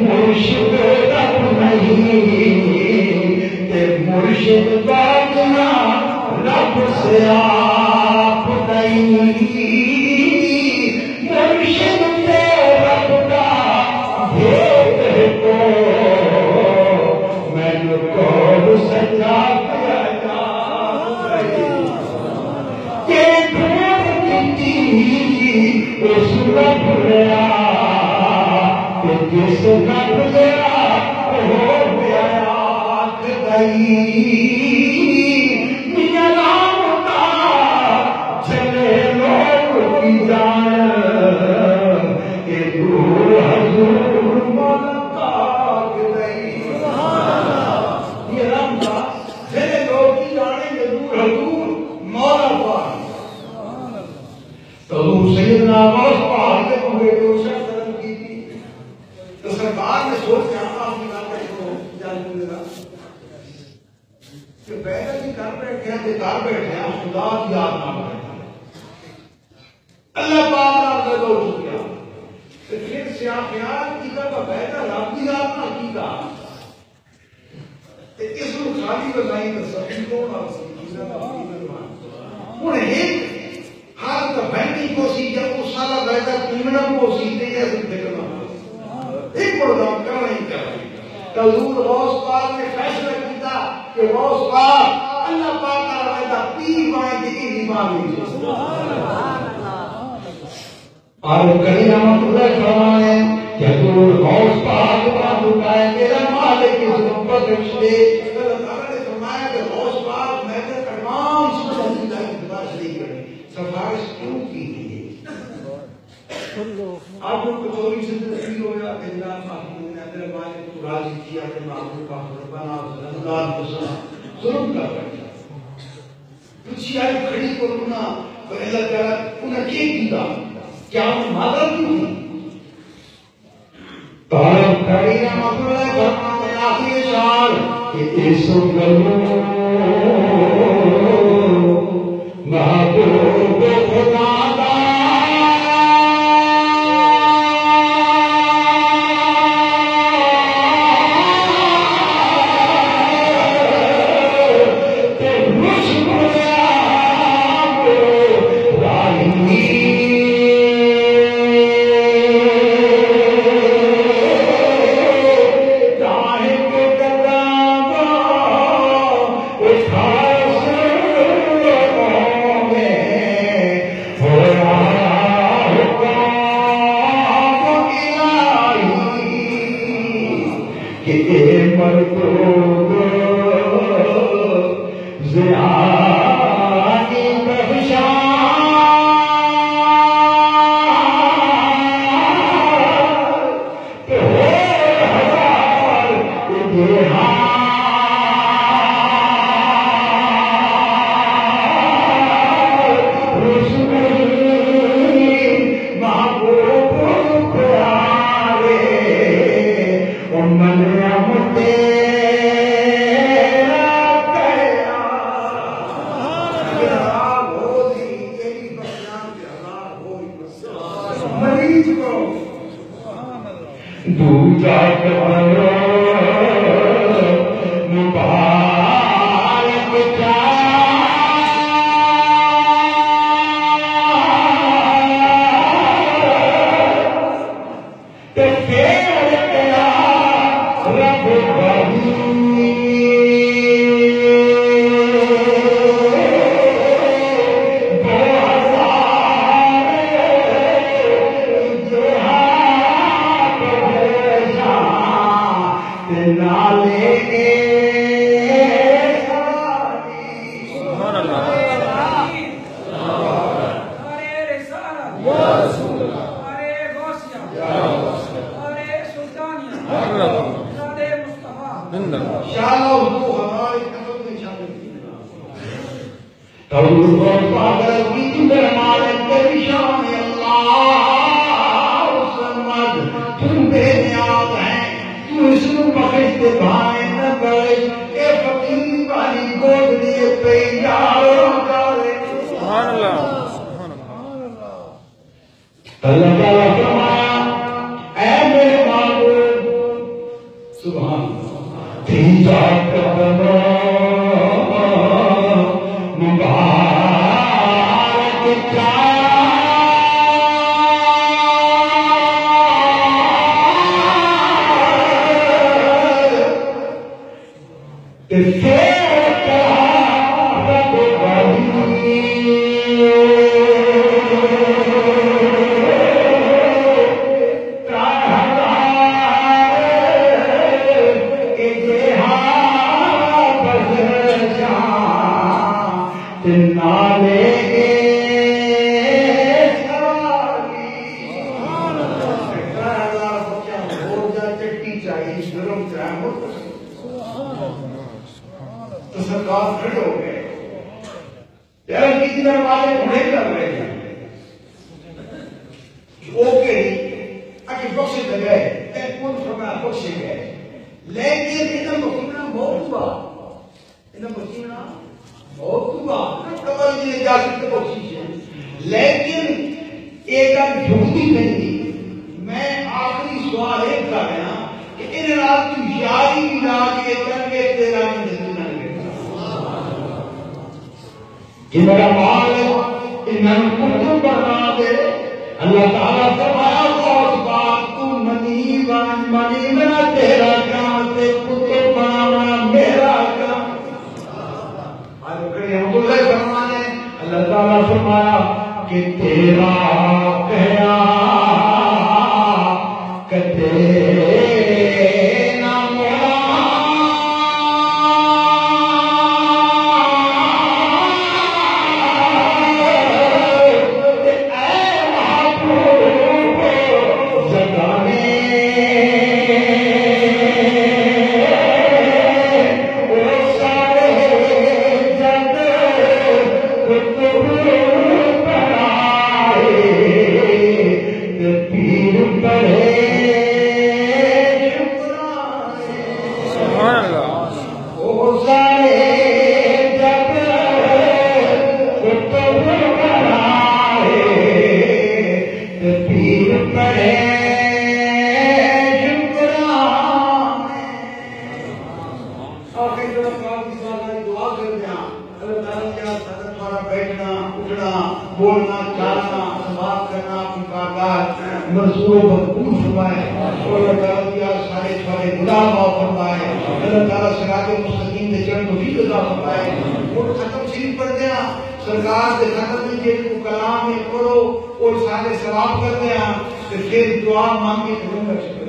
مرشد رب نہیں کہ مرشد بادنا رب سے آپ نہیں مرشد سے رب کا بھید ہے تو میں نے کون سجا پیا کہ ڈھونڈ دیتی اس رب لیا کہ جس رب لیا ہو گیا آنکھ گئی میاں رام کا چلے لوگ کی جان کہ دور حضور ملکات گئی یہ رام کا چلے لوگ کی جانے کہ دور حضور مولا پاک تو سیدنا غوث پاک کے بیٹے اسے طرف کی تھی تو سرکار نے سوچ کے آپ کی بات کو جان لگا کہ پہلے بھی گھر بیٹھے ہیں بیکار بیٹھے ہیں خدا کی یاد نہ کریں اللہ پاک نے ہو چکیا تو پھر سیاہ خیال کی کا بہتر رب کی یاد نہ کی کا اس کو خالی بتائی تو سبھی کو اور سبھی ہوں ایک ہاتھ کا بہنی کو سی جب اس سارا بہتر پیمنم کو سیتے ہیں تو دیکھنا ایک پروگرام کرنا ہی کرنا حضور غوث پاک نے فیصلہ کیا کہ غوث پاک اللہ پاک کا رہتا پیر مائیں کی ایمان لیجیے اور کریم رحمت اللہ فرمائے کہ حضور غوث پاک کا دکائے میرا مالک کی محبت رشتے اللہ تعالیٰ نے فرمایا کہ غوث پاک میں نے تمام سنت اللہ کی سفارش نہیں کریں سفارش کیوں کی ہے آپ لوگ کو چوری سے تفریح ہو یا کہ اللہ پاک نے اندر مالک کو راضی کیا کہ معبود پاک ربنا اللہ بسنا ظلم کر رہا پوچھی آئی کھڑی کو رکنا تو اللہ تعالیٰ انہیں کیا کیا کیا انہیں مادر کیوں تھی تارم کھڑی رحمت اللہ فرماتے ہیں آخری اشعار کہ اس گلوں محبوب خدا اللہ تعالیٰ فرمایا اندر والے ہونے کر رہے ہیں اوکے اچھے بخشے تو گئے کون فرمایا بخشے گئے لیکن انہیں مکینہ بہت ہوا انہیں مکینہ بہت ہوا قبل جی اجازت تو بخشی ہے لیکن ایک جھوٹی نہیں دی میں آخری سوال ایک کر رہا ہوں کہ ان رات کی یاری کی رات کے کرنے تیرا نہیں جنہا مال انہاں کچھ بنا دے اللہ تعالیٰ فرمایا خوش بات تو منی بنا تیرا کام تے کچھ بنا میرا کام آج کڑے ہم تو فرمانے اللہ تعالیٰ فرمایا کہ تیرا کہیا کتے بولنا چالنا سماعت کرنا اپنی کارگاہ منصوبوں پر قبول فرمائے اور اللہ تعالیٰ دیا سارے سارے گناہ معاف فرمائے اللہ تعالیٰ صراط مستقیم دے چڑھن کو بھی عطا فرمائے اور ختم شریف پڑھ دیا سرکار دے ختم میں جے کو کلام میں پڑھو اور سارے ثواب کر دیا پھر دعا مانگے کروں گا